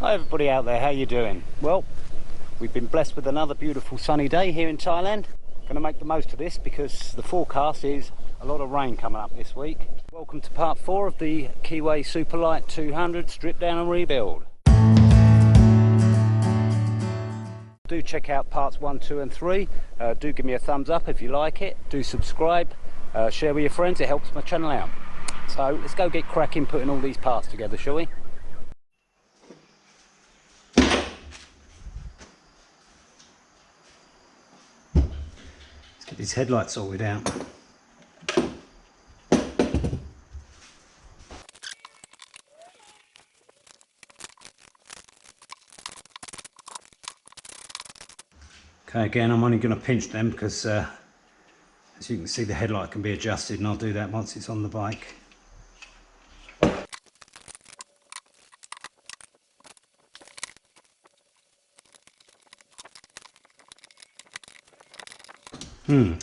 Hi everybody out there, how you doing? Well, we've been blessed with another beautiful sunny day here in Thailand. Going to make the most of this because the forecast is a lot of rain coming up this week. Welcome to part 4 of the Keeway Superlight 200 strip down and rebuild. Do check out parts 1, 2 and 3. Do give me a thumbs up if you like it. Do subscribe, share with your friends, it helps my channel out. So let's go get cracking putting all these parts together, shall we? Get these headlights sorted out. Okay, again I'm only going to pinch them because as you can see the headlight can be adjusted, and I'll do that once it's on the bike.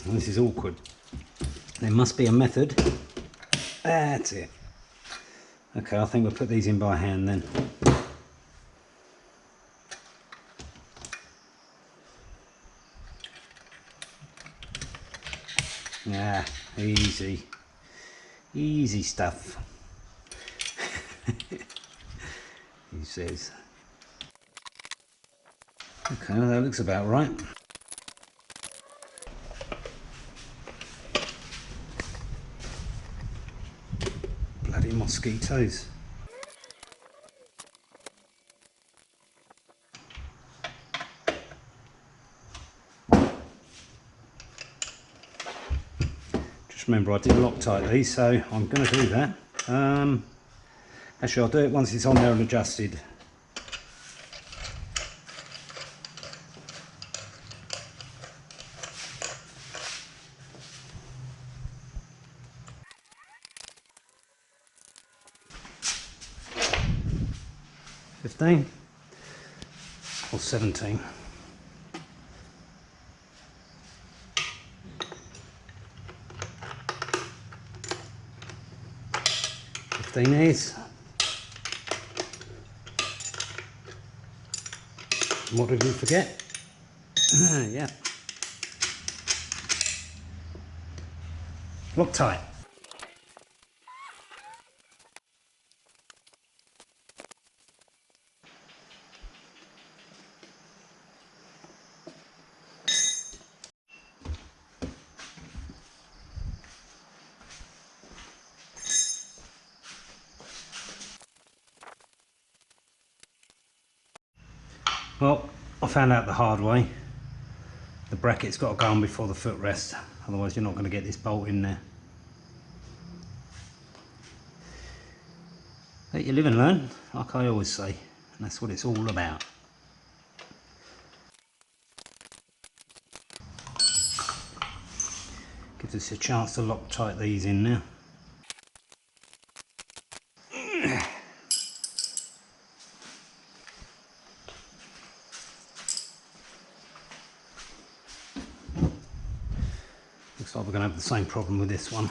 This is awkward. There must be a method. That's it. Okay, I think we'll put these in by hand then. Ah, easy. Easy stuff. He says. Okay, well, that looks about right. Bloody mosquitoes. Just remember I did Loctite these, so I'm going to do that. Actually I'll do it once it's on there and adjusted. $15 or $17. $15 is. What did we forget? Yeah. Loctite. Well, I found out the hard way. The bracket's got to go on before the footrest, otherwise you're not going to get this bolt in there. Let you live and learn, like I always say, and that's what it's all about. Gives us a chance to Loctite these in now. Looks like we're going to have the same problem with this one.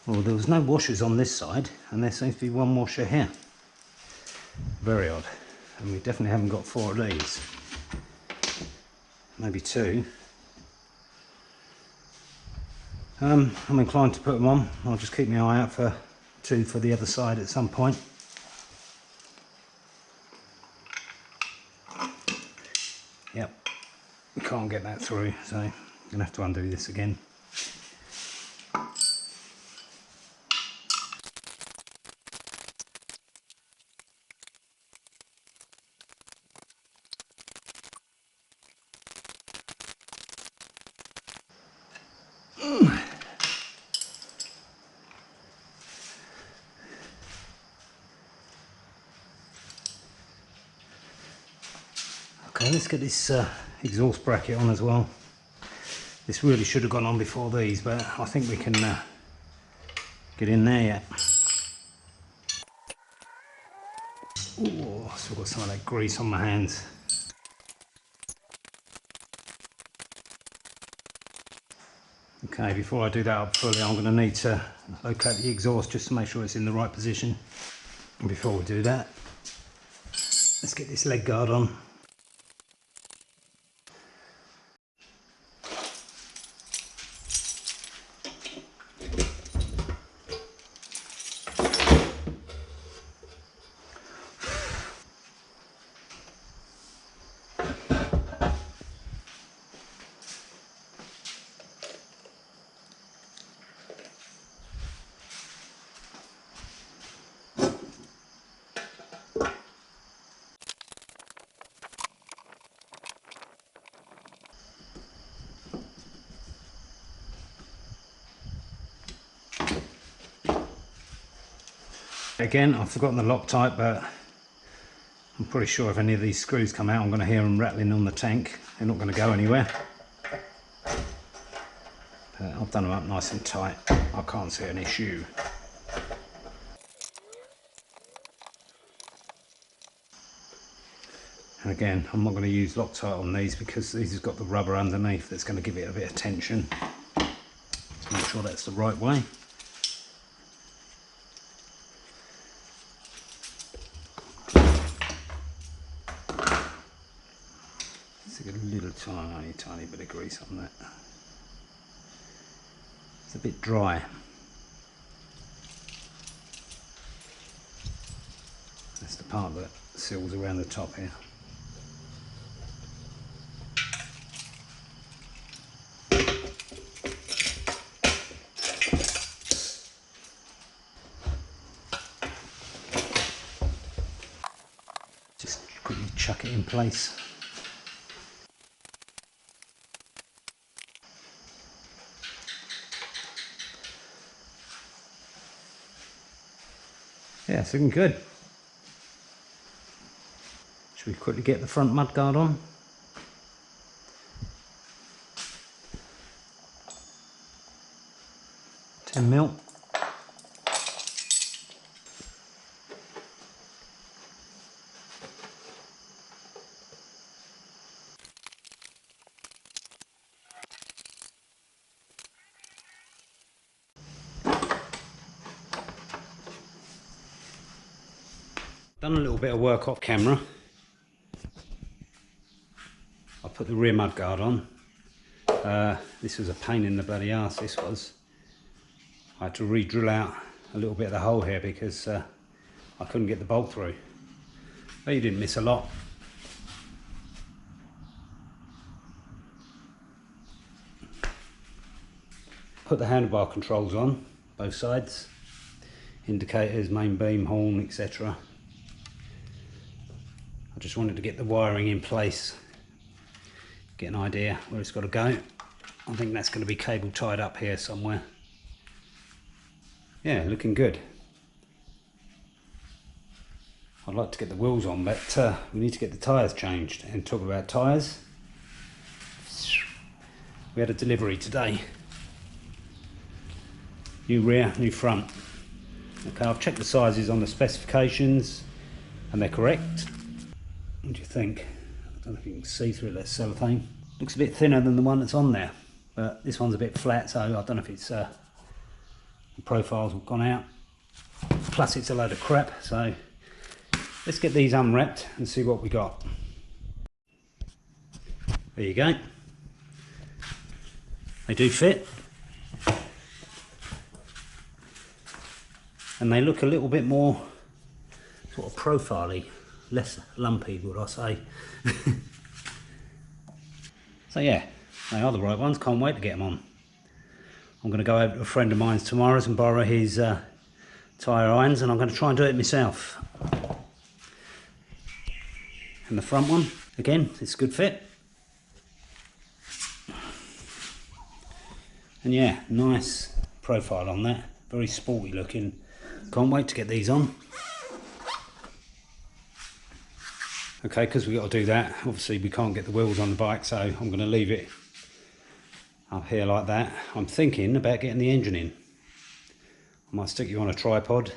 Well, there was no washers on this side, and there seems to be one washer here. Very odd. And we definitely haven't got 4 of these. Maybe 2. I'm inclined to put them on. I'll just keep my eye out for 2 for the other side at some point. Yep, we can't get that through, so I'm going to have to undo this again. Okay, let's get this exhaust bracket on as well. This really should have gone on before these, but I think we can get in there yet. Oh, I've still got some of that grease on my hands. Okay, before I do that up fully, I'm going to need to locate the exhaust just to make sure it's in the right position. And before we do that, let's get this leg guard on. Again, I've forgotten the Loctite, but I'm pretty sure if any of these screws come out, I'm going to hear them rattling on the tank. They're not going to go anywhere. But I've done them up nice and tight. I can't see an issue. And again, I'm not going to use Loctite on these because these have got the rubber underneath that's going to give it a bit of tension. To make sure that's the right way. Stick a little tiny bit of grease on that. It's a bit dry. That's the part that seals around the top here. Just quickly chuck it in place. Yeah, it's looking good. Should we quickly get the front mudguard on? $10mm. Done a little bit of work off camera. I put the rear mudguard on. This was a pain in the bloody arse, this was. I had to re-drill out a little bit of the hole here because I couldn't get the bolt through. But you didn't miss a lot. Put the handlebar controls on, both sides. Indicators, main beam, horn, etc. I just wanted to get the wiring in place, get an idea where it's got to go. I think that's going to be cable tied up here somewhere. Yeah, looking good. I'd like to get the wheels on, but we need to get the tyres changed. And talk about tyres, we had a delivery today. New rear, new front. Okay, I've checked the sizes on the specifications and they're correct. What do you think? I don't know if you can see through that cellophane. Looks a bit thinner than the one that's on there, but this one's a bit flat, so I don't know if it's the profiles have gone out. Plus it's a load of crap, so let's get these unwrapped and see what we got. There you go. They do fit. And they look a little bit more sort of profile-y, less lumpy, would I say. So yeah, they are the right ones. Can't wait to get them on. I'm going to go over to a friend of mine's tomorrow and borrow his tyre irons, and I'm going to try and do it myself. And the front one, again, it's a good fit. And yeah, nice profile on that. Very sporty looking. Can't wait to get these on. Okay, because we've got to do that, obviously we can't get the wheels on the bike, so I'm going to leave it up here like that. I'm thinking about getting the engine in. I might stick you on a tripod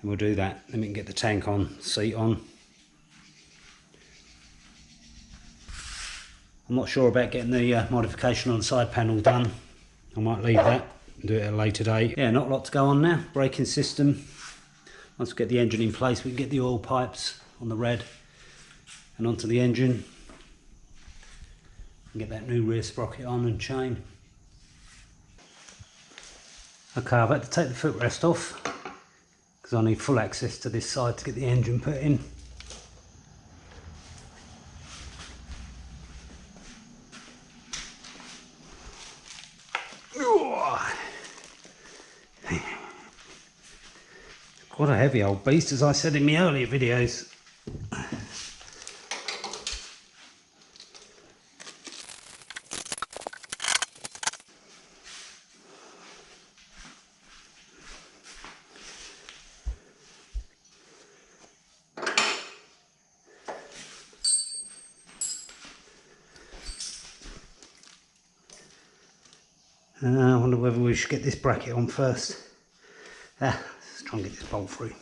And we'll do that. Then we can get the tank on, seat on. I'm not sure about getting the modification on the side panel done. I might leave that and do it at a later date. Yeah, not a lot to go on now. Braking system. Once we get the engine in place, we can get the oil pipes on the red and onto the engine. And get that new rear sprocket on and chain. Okay, I've had to take the footrest off because I need full access to this side to get the engine put in. Quite a heavy old beast, as I said in my earlier videos. I wonder whether we should get this bracket on first. Let's try and get this bolt through.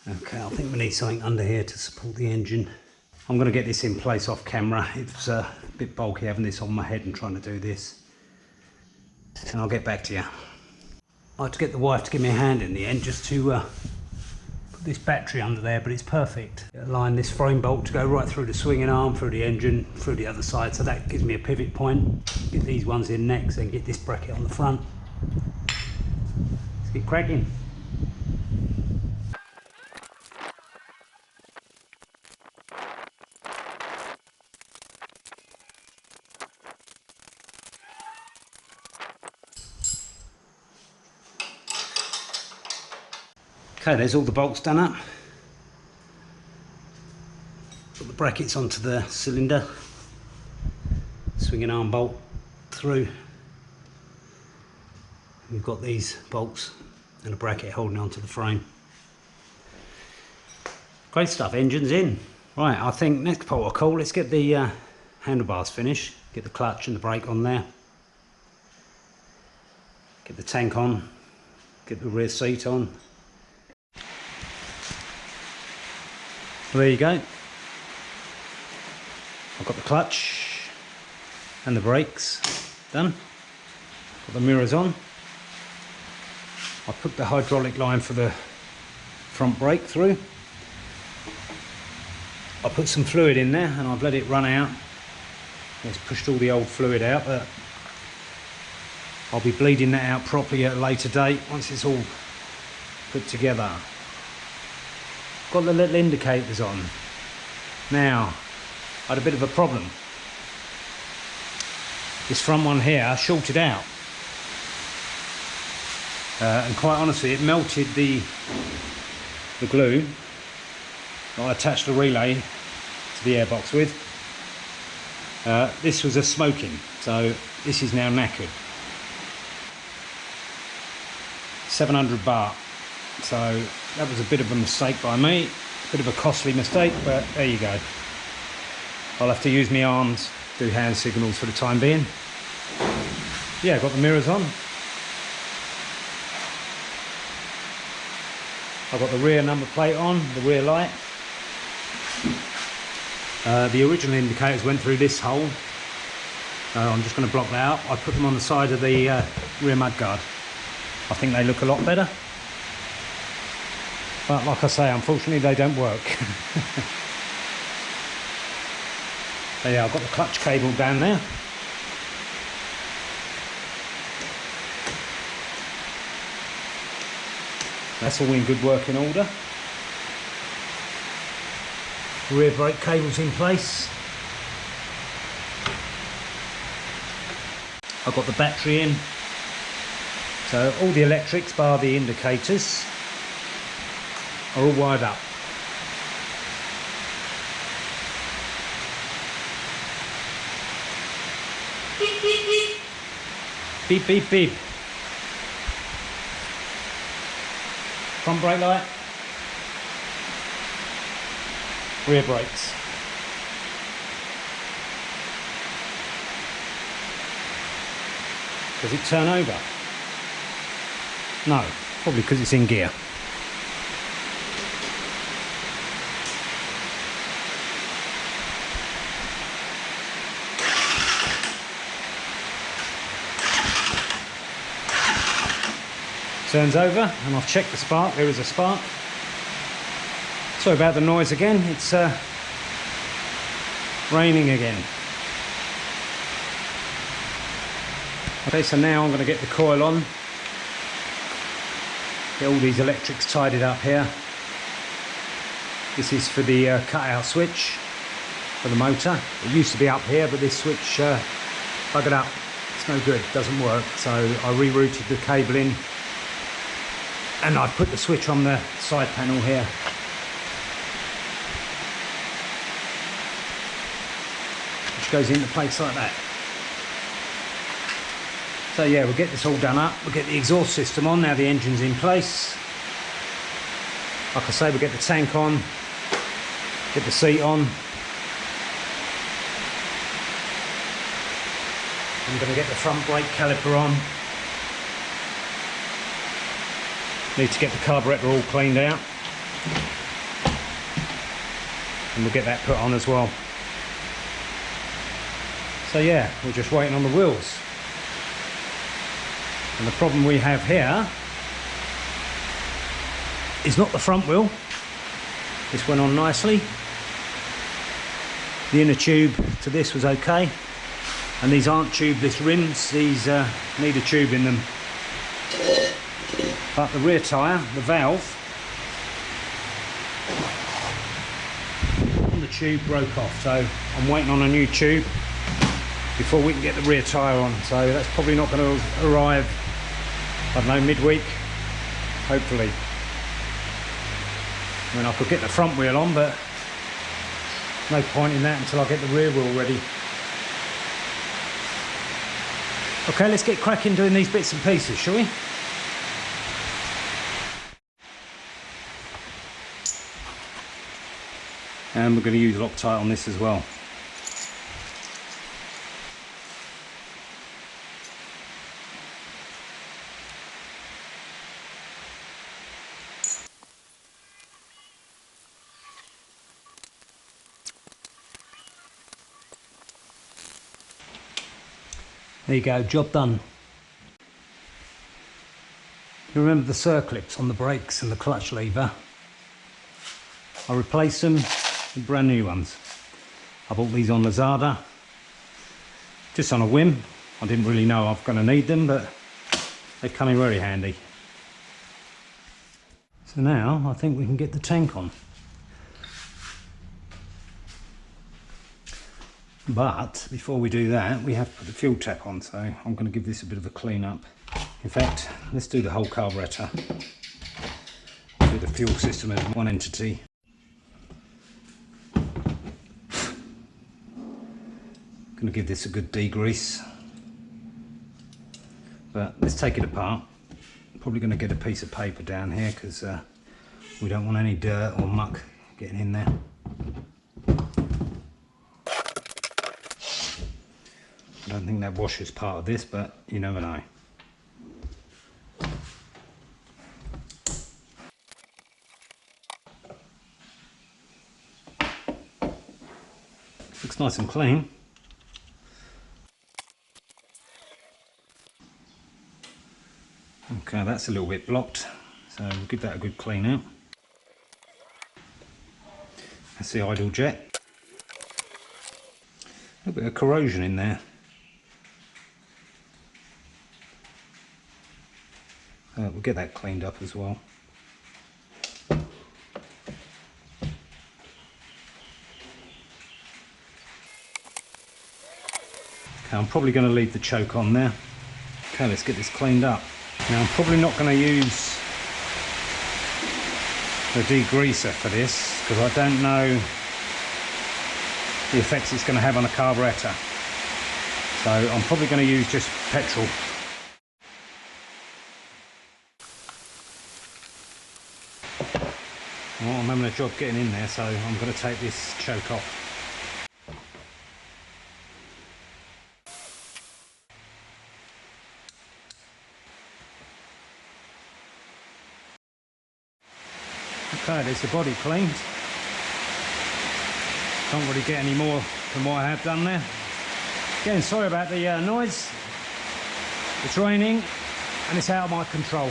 Okay, I think we need something under here to support the engine. I'm going to get this in place off camera. It's a bit bulky having this on my head and trying to do this. And I'll get back to you. I had to get the wife to give me a hand in the end just to put this battery under there, but it's perfect. Align this frame bolt to go right through the swinging arm, through the engine, through the other side, so that gives me a pivot point. Get these ones in next and get this bracket on the front. Let's get cracking. Okay, there's all the bolts done up. Put the brackets onto the cylinder. Swinging arm bolt through. We've got these bolts and a bracket holding onto the frame. Great stuff, engine's in. Right, I think next protocol, let's get the handlebars finished. Get the clutch and the brake on there. Get the tank on. Get the rear seat on. Well, there you go. I've got the clutch and the brakes done. Got the mirrors on. I put the hydraulic line for the front brake through. I put some fluid in there and I've let it run out. It's pushed all the old fluid out, but I'll be bleeding that out properly at a later date once it's all put together. Got the little indicators on. Now, I had a bit of a problem. This front one here shorted out. And quite honestly, it melted the glue that I attached the relay to the airbox with. This was a smoking, so this is now knackered. 700 baht. So that was a bit of a mistake by me, a bit of a costly mistake, but there you go. I'll have to use my arms, do hand signals for the time being. Yeah, got the mirrors on. I've got the rear number plate on, the rear light. The original indicators went through this hole. I'm just going to block that out. I put them on the side of the rear mudguard. I think they look a lot better. But like I say, unfortunately they don't work. So yeah, I've got the clutch cable down there. That's all in good working order. Rear brake cable's in place. I've got the battery in. So all the electrics bar the indicators are all wired up. Beep, beep, beep. Beep, beep, beep. Front brake light. Rear brakes. Does it turn over? No, probably because it's in gear. Turns over, and I've checked the spark. There is a spark. Sorry about the noise again. It's raining again. Okay, so now I'm going to get the coil on. Get all these electrics tidied up here. This is for the cut-out switch for the motor. It used to be up here, but this switch buggered up. It's no good, it doesn't work. So I rerouted the cable in, and I put the switch on the side panel here. Which goes into place like that. So yeah, we'll get this all done up. We'll get the exhaust system on, now the engine's in place. Like I say, we'll get the tank on, get the seat on. I'm going to get the front brake caliper on. Need to get the carburetor all cleaned out. And we'll get that put on as well. So yeah, we're just waiting on the wheels. And the problem we have here is not the front wheel. This went on nicely. The inner tube to this was okay. And these aren't tubeless rims, these need a tube in them. But the rear tyre, the valve on the tube broke off, so I'm waiting on a new tube before we can get the rear tyre on. So that's probably not going to arrive, I don't know, midweek, hopefully. I mean, I could get the front wheel on, but no point in that until I get the rear wheel ready. Okay, let's get cracking doing these bits and pieces, shall we? And we're going to use Loctite on this as well. There you go, job done. You remember the circlips on the brakes and the clutch lever? I replaced them with brand new ones. I bought these on Lazada, just on a whim. I didn't really know I was going to need them, but they've come in very handy. So now I think we can get the tank on. But before we do that, we have to put the fuel tap on, so I'm going to give this a bit of a clean up. In fact, let's do the whole carburetor. Do the fuel system as one entity. Going to give this a good degrease. But let's take it apart. Probably going to get a piece of paper down here because we don't want any dirt or muck getting in there. I don't think that washer's part of this, but you never know. Looks nice and clean. Okay, that's a little bit blocked, so we'll give that a good clean out. That's the idle jet. A little bit of corrosion in there. We'll get that cleaned up as well. Okay, I'm probably going to leave the choke on there. Okay, let's get this cleaned up. Now I'm probably not going to use the degreaser for this because I don't know the effects it's going to have on the carburetor. So I'm probably going to use just petrol. Well, I'm having a job getting in there, so I'm going to take this choke off. Okay, there's the body cleaned. Can't really get any more than what I have done there. Again, sorry about the noise. It's raining and it's out of my control.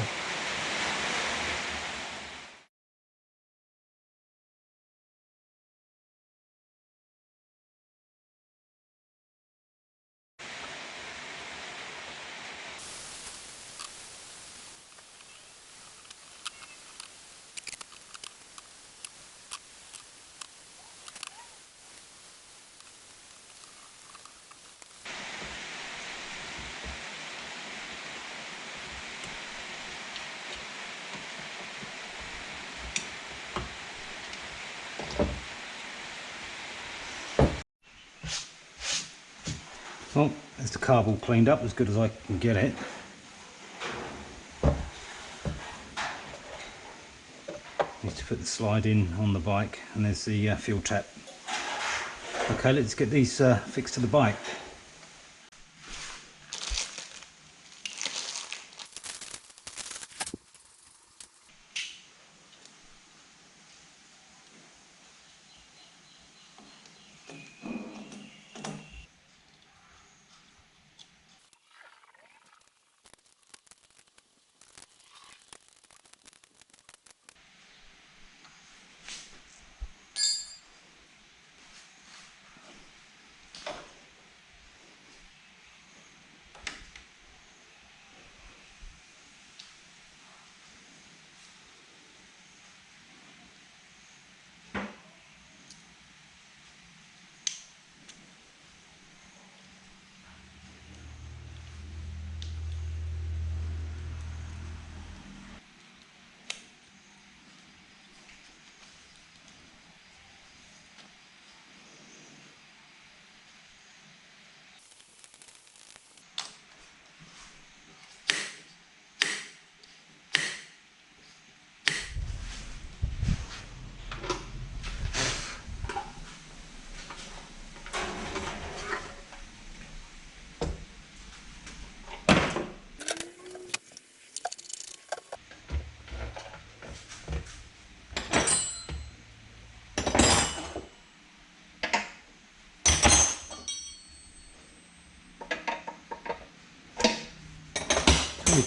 Well, there's the carb all cleaned up as good as I can get it. Need to put the slide in on the bike, and there's the fuel tap. Okay, let's get these fixed to the bike.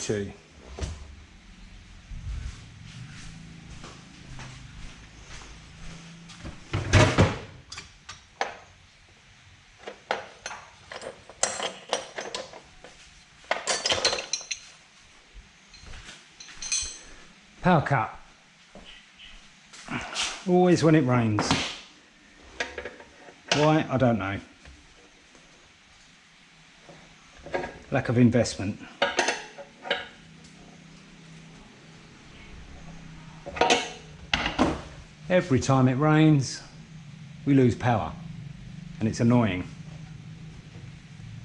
Two. Power cut. Always when it rains. Why? I don't know. Lack of investment. Every time it rains, we lose power, and it's annoying.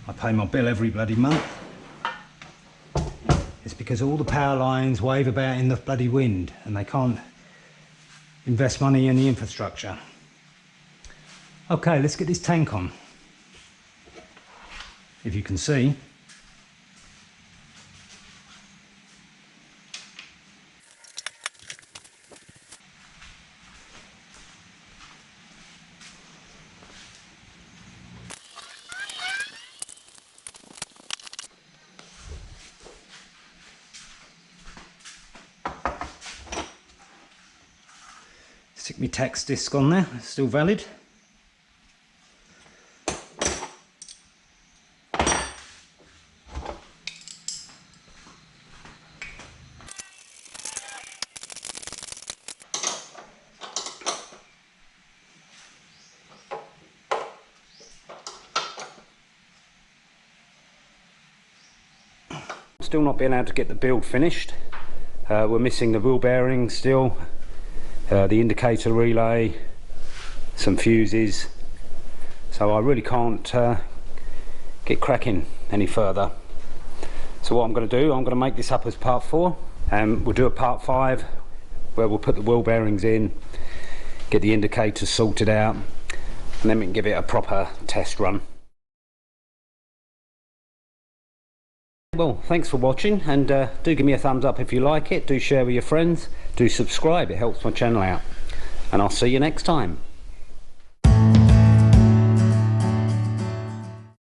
I pay my bill every bloody month. It's because all the power lines wave about in the bloody wind, and they can't invest money in the infrastructure. Okay, let's get this tank on. If you can see. Stick my tax disc on there, it's still valid. Still not being able to get the build finished. We're missing the wheel bearings still. The indicator relay, some fuses, so I really can't get cracking any further. So what I'm going to do, I'm going to make this up as part 4, and we'll do a part 5 where we'll put the wheel bearings in, get the indicators sorted out, and then we can give it a proper test run. well, thanks for watching, and do give me a thumbs up if you like it. Do share with your friends. Do subscribe, it helps my channel out. And I'll see you next time.